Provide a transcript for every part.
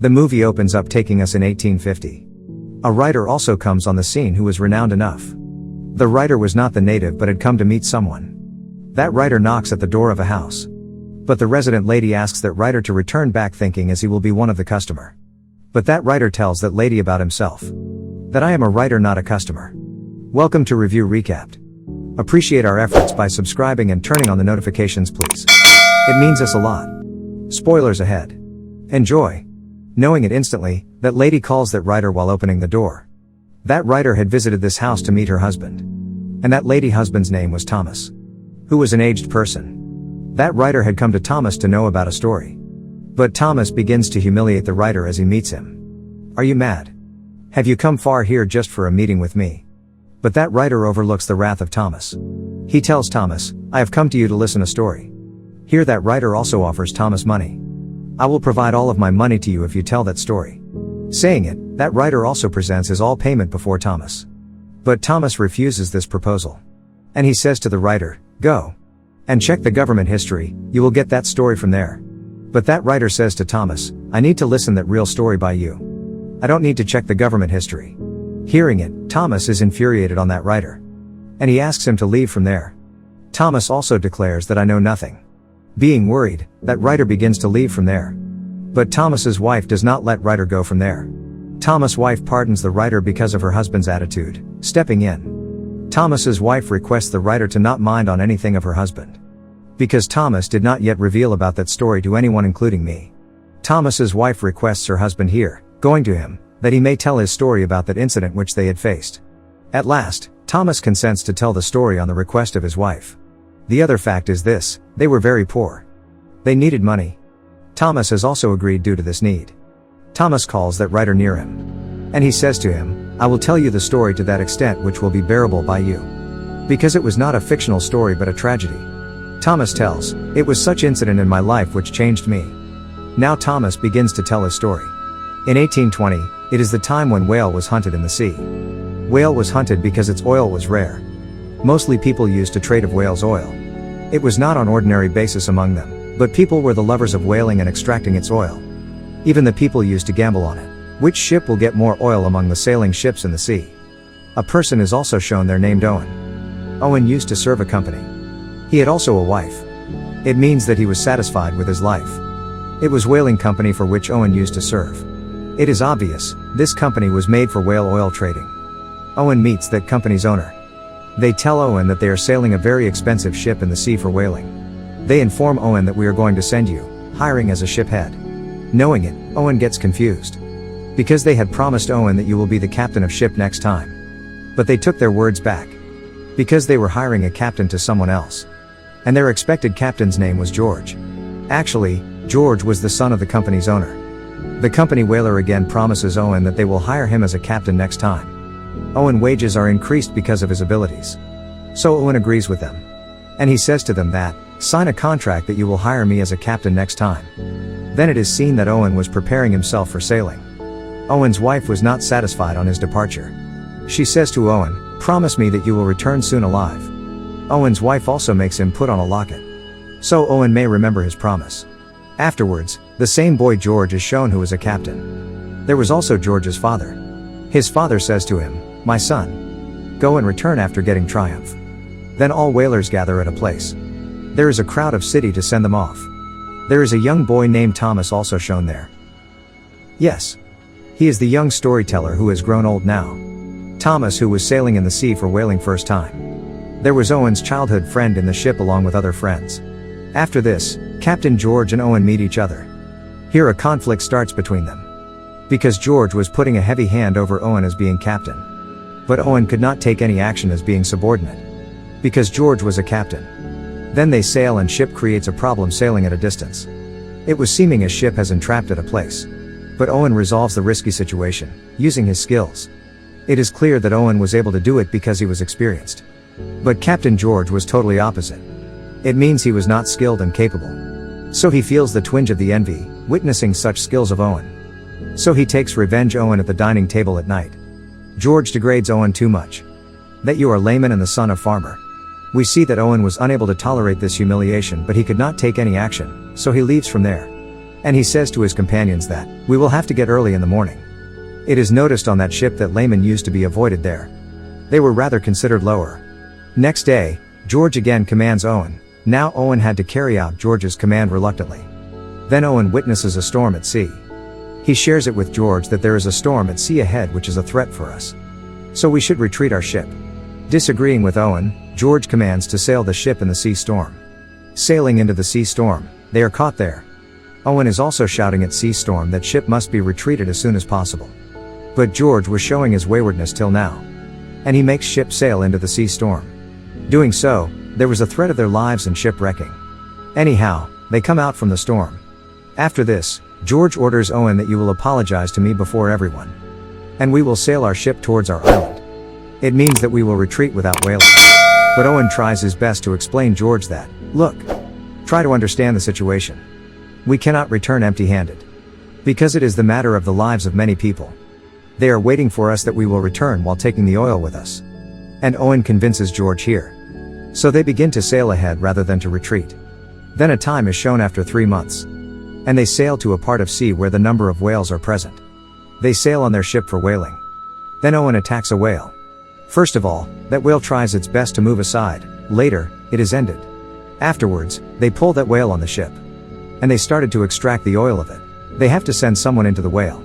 The movie opens up taking us in 1850. A writer also comes on the scene who was renowned enough. The writer was not the native but had come to meet someone. That writer knocks at the door of a house. But the resident lady asks that writer to return back thinking as he will be one of the customer. But that writer tells that lady about himself. That I am a writer not a customer. Welcome to Review Recapped. Appreciate our efforts by subscribing and turning on the notifications please. It means us a lot. Spoilers ahead. Enjoy. Knowing it instantly, that lady calls that writer while opening the door. That writer had visited this house to meet her husband. And that lady husband's name was Thomas. Who was an aged person. That writer had come to Thomas to know about a story. But Thomas begins to humiliate the writer as he meets him. Are you mad? Have you come far here just for a meeting with me? But that writer overlooks the wrath of Thomas. He tells Thomas, I have come to you to listen a story. Here that writer also offers Thomas money. I will provide all of my money to you if you tell that story. Saying it, that writer also presents his all payment before Thomas. But Thomas refuses this proposal. And he says to the writer, go. And check the government history, you will get that story from there. But that writer says to Thomas, I need to listen that real story by you. I don't need to check the government history. Hearing it, Thomas is infuriated on that writer. And he asks him to leave from there. Thomas also declares that I know nothing. Being worried, that writer begins to leave from there. But Thomas's wife does not let writer go from there. Thomas' wife pardons the writer because of her husband's attitude, stepping in. Thomas's wife requests the writer to not mind on anything of her husband. Because Thomas did not yet reveal about that story to anyone including me. Thomas's wife requests her husband here, going to him, that he may tell his story about that incident which they had faced. At last, Thomas consents to tell the story on the request of his wife. The other fact is this, they were very poor. They needed money. Thomas has also agreed due to this need. Thomas calls that writer near him. And he says to him, I will tell you the story to that extent which will be bearable by you. Because it was not a fictional story but a tragedy. Thomas tells, it was such incident in my life which changed me. Now Thomas begins to tell his story. In 1820, it is the time when whale was hunted in the sea. Whale was hunted because its oil was rare. Mostly people used to trade of whale's oil. It was not on ordinary basis among them, but people were the lovers of whaling and extracting its oil. Even the people used to gamble on it. Which ship will get more oil among the sailing ships in the sea? A person is also shown there named Owen. Owen used to serve a company. He had also a wife. It means that he was satisfied with his life. It was whaling company for which Owen used to serve. It is obvious, this company was made for whale oil trading. Owen meets that company's owner. They tell Owen that they are sailing a very expensive ship in the sea for whaling. They inform Owen that we are going to send you, hiring as a ship head. Knowing it, Owen gets confused. Because they had promised Owen that you will be the captain of ship next time. But they took their words back. Because they were hiring a captain to someone else. And their expected captain's name was George. Actually, George was the son of the company's owner. The company whaler again promises Owen that they will hire him as a captain next time. Owen's wages are increased because of his abilities. So Owen agrees with them. And he says to them that, sign a contract that you will hire me as a captain next time. Then it is seen that Owen was preparing himself for sailing. Owen's wife was not satisfied on his departure. She says to Owen, promise me that you will return soon alive. Owen's wife also makes him put on a locket. So Owen may remember his promise. Afterwards, the same boy George is shown who is a captain. There was also George's father. His father says to him, my son, go and return after getting triumph. Then all whalers gather at a place. There is a crowd of city to send them off. There is a young boy named Thomas also shown there. Yes. He is the young storyteller who has grown old now. Thomas who was sailing in the sea for whaling first time. There was Owen's childhood friend in the ship along with other friends. After this, Captain George and Owen meet each other. Here a conflict starts between them. Because George was putting a heavy hand over Owen as being captain. But Owen could not take any action as being subordinate. Because George was a captain. Then they sail and ship creates a problem sailing at a distance. It was seeming a ship has entrapped at a place. But Owen resolves the risky situation, using his skills. It is clear that Owen was able to do it because he was experienced. But Captain George was totally opposite. It means he was not skilled and capable. So he feels the twinge of the envy, witnessing such skills of Owen. So he takes revenge Owen at the dining table at night. George degrades Owen too much. That you are layman and the son of farmer. We see that Owen was unable to tolerate this humiliation but he could not take any action, so he leaves from there. And he says to his companions that, "We will have to get early in the morning." It is noticed on that ship that laymen used to be avoided there. They were rather considered lower. Next day, George again commands Owen. Now Owen had to carry out George's command reluctantly. Then Owen witnesses a storm at sea. He shares it with George that there is a storm at sea ahead which is a threat for us. So we should retreat our ship. Disagreeing with Owen, George commands to sail the ship in the sea storm. Sailing into the sea storm, they are caught there. Owen is also shouting at sea storm that ship must be retreated as soon as possible. But George was showing his waywardness till now. And he makes ship sail into the sea storm. Doing so, there was a threat of their lives and shipwrecking. Anyhow, they come out from the storm. After this, George orders Owen that you will apologize to me before everyone. And we will sail our ship towards our island. It means that we will retreat without whaling. But Owen tries his best to explain George that, look, try to understand the situation. We cannot return empty-handed. Because it is the matter of the lives of many people. They are waiting for us that we will return while taking the oil with us. And Owen convinces George here. So they begin to sail ahead rather than to retreat. Then a time is shown after 3 months. And they sail to a part of sea where the number of whales are present. They sail on their ship for whaling. Then Owen attacks a whale. First of all, that whale tries its best to move aside. Later, it is ended. Afterwards, they pull that whale on the ship. And they started to extract the oil of it. They have to send someone into the whale.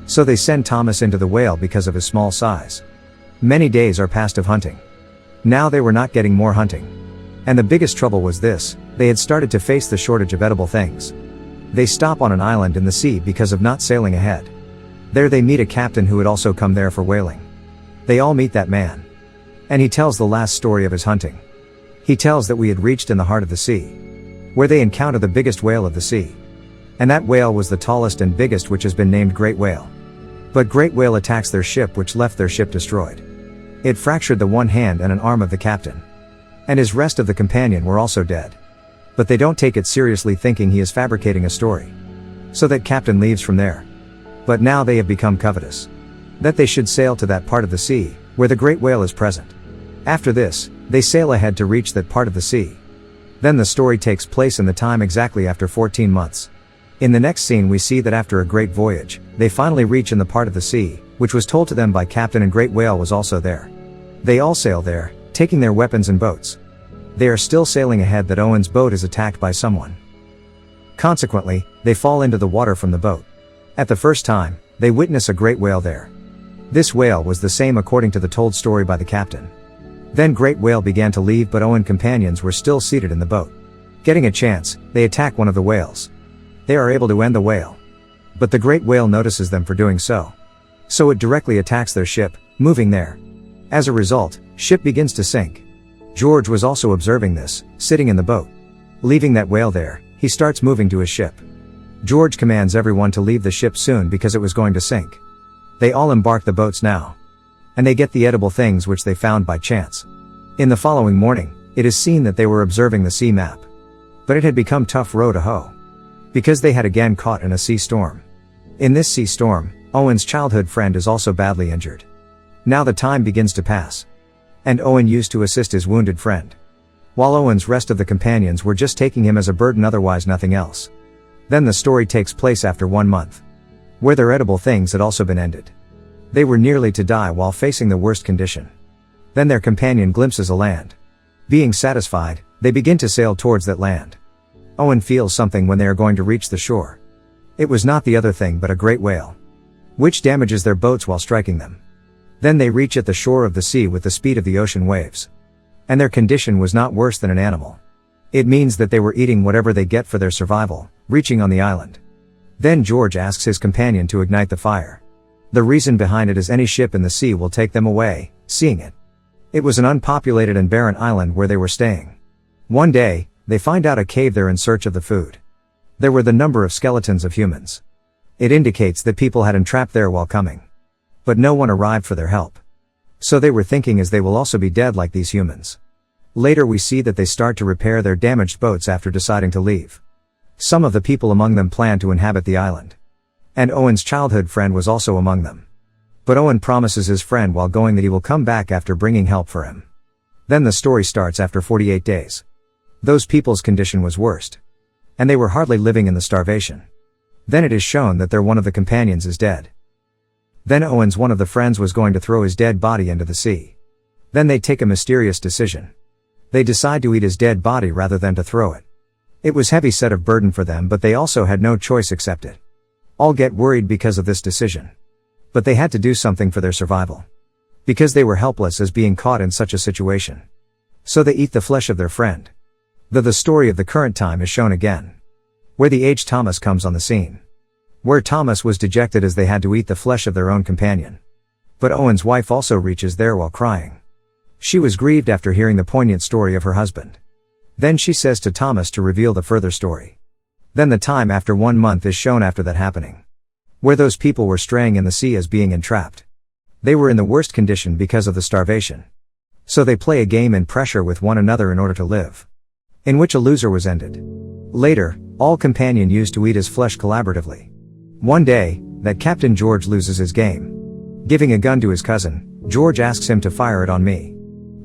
So they send Thomas into the whale because of his small size. Many days are passed of hunting. Now they were not getting more hunting. And the biggest trouble was this, they had started to face the shortage of edible things. They stop on an island in the sea because of not sailing ahead. There they meet a captain who had also come there for whaling. They all meet that man. And he tells the last story of his hunting. He tells that we had reached in the heart of the sea, where they encounter the biggest whale of the sea. And that whale was the tallest and biggest, which has been named Great Whale. But Great Whale attacks their ship, which left their ship destroyed. It fractured the one hand and an arm of the captain. And his rest of the companion were also dead. But they don't take it seriously, thinking he is fabricating a story. So that captain leaves from there. But now they have become covetous. That they should sail to that part of the sea, where the great whale is present. After this, they sail ahead to reach that part of the sea. Then the story takes place in the time exactly after 14 months. In the next scene we see that after a great voyage, they finally reach in the part of the sea, which was told to them by captain, and Great Whale was also there. They all sail there, taking their weapons and boats. They are still sailing ahead that Owen's boat is attacked by someone. Consequently, they fall into the water from the boat. At the first time, they witness a great whale there. This whale was the same according to the told story by the captain. Then Great Whale began to leave, but Owen's companions were still seated in the boat. Getting a chance, they attack one of the whales. They are able to end the whale. But the great whale notices them for doing so. So it directly attacks their ship, moving there. As a result, ship begins to sink. George was also observing this, sitting in the boat. Leaving that whale there, he starts moving to his ship. George commands everyone to leave the ship soon because it was going to sink. They all embark the boats now. And they get the edible things which they found by chance. In the following morning, it is seen that they were observing the sea map. But it had become tough row to hoe. Because they had again caught in a sea storm. In this sea storm, Owen's childhood friend is also badly injured. Now the time begins to pass. And Owen used to assist his wounded friend. While Owen's rest of the companions were just taking him as a burden, otherwise nothing else. Then the story takes place after 1 month. Where their edible things had also been ended. They were nearly to die while facing the worst condition. Then their companion glimpses a land. Being satisfied, they begin to sail towards that land. Owen feels something when they are going to reach the shore. It was not the other thing but a great whale, which damages their boats while striking them. Then they reach at the shore of the sea with the speed of the ocean waves. And their condition was not worse than an animal. It means that they were eating whatever they get for their survival, reaching on the island. Then George asks his companion to ignite the fire. The reason behind it is any ship in the sea will take them away, seeing it. It was an unpopulated and barren island where they were staying. One day, they find out a cave there in search of the food. There were the number of skeletons of humans. It indicates that people had entrapped there while coming. But no one arrived for their help. So they were thinking as they will also be dead like these humans. Later we see that they start to repair their damaged boats after deciding to leave. Some of the people among them plan to inhabit the island. And Owen's childhood friend was also among them. But Owen promises his friend while going that he will come back after bringing help for him. Then the story starts after 48 days. Those people's condition was worst. And they were hardly living in the starvation. Then it is shown that one of the companions is dead. Then Owen's one of the friends was going to throw his dead body into the sea. Then they take a mysterious decision. They decide to eat his dead body rather than to throw it. It was heavy set of burden for them, but they also had no choice except it. All get worried because of this decision. But they had to do something for their survival. Because they were helpless as being caught in such a situation. So they eat the flesh of their friend. The story of the current time is shown again. Where the aged Thomas comes on the scene. Where Thomas was dejected as they had to eat the flesh of their own companion. But Owen's wife also reaches there while crying. She was grieved after hearing the poignant story of her husband. Then she says to Thomas to reveal the further story. Then the time after 1 month is shown after that happening. Where those people were straying in the sea as being entrapped. They were in the worst condition because of the starvation. So they play a game in pressure with one another in order to live. In which a loser was ended. Later, all companion used to eat his flesh collaboratively. One day, that Captain George loses his game. Giving a gun to his cousin, George asks him to fire it on me.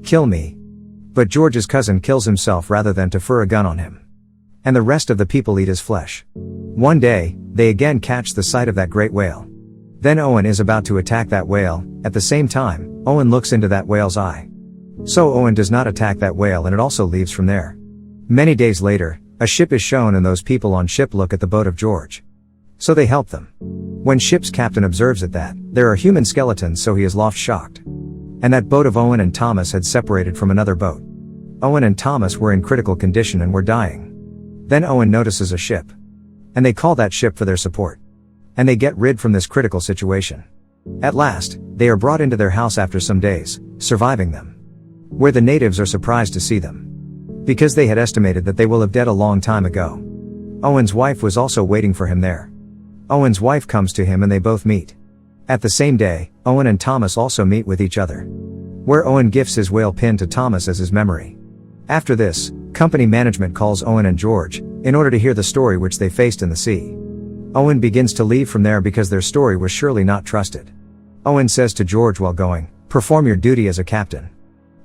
Kill me. But George's cousin kills himself rather than to fire a gun on him. And the rest of the people eat his flesh. One day, they again catch the sight of that great whale. Then Owen is about to attack that whale. At the same time, Owen looks into that whale's eye. So Owen does not attack that whale and it also leaves from there. Many days later, a ship is shown and those people on ship look at the boat of George. So they help them. When ship's captain observes it that there are human skeletons, so he is lost shocked. And that boat of Owen and Thomas had separated from another boat. Owen and Thomas were in critical condition and were dying. Then Owen notices a ship. And they call that ship for their support. And they get rid from this critical situation. At last, they are brought into their house after some days, surviving them. Where the natives are surprised to see them. Because they had estimated that they will have dead a long time ago. Owen's wife was also waiting for him there. Owen's wife comes to him and they both meet. At the same day, Owen and Thomas also meet with each other. Where Owen gifts his whale pin to Thomas as his memory. After this, company management calls Owen and George, in order to hear the story which they faced in the sea. Owen begins to leave from there because their story was surely not trusted. Owen says to George while going, perform your duty as a captain.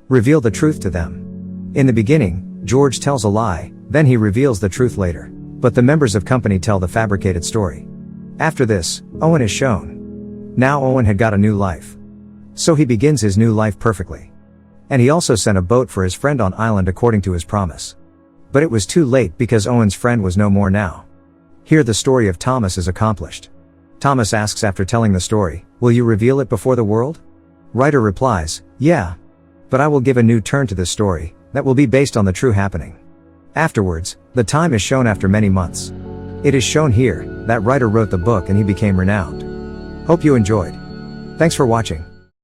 Reveal the truth to them. In the beginning, George tells a lie, then he reveals the truth later. But the members of company tell the fabricated story. After this, Owen is shown. Now Owen had got a new life. So he begins his new life perfectly. And he also sent a boat for his friend on island according to his promise. But it was too late because Owen's friend was no more now. Here the story of Thomas is accomplished. Thomas asks after telling the story, will you reveal it before the world? Writer replies, yeah. But I will give a new turn to this story, that will be based on the true happening. Afterwards, the time is shown after many months. It is shown here, that writer wrote the book and he became renowned. Hope you enjoyed. Thanks for watching.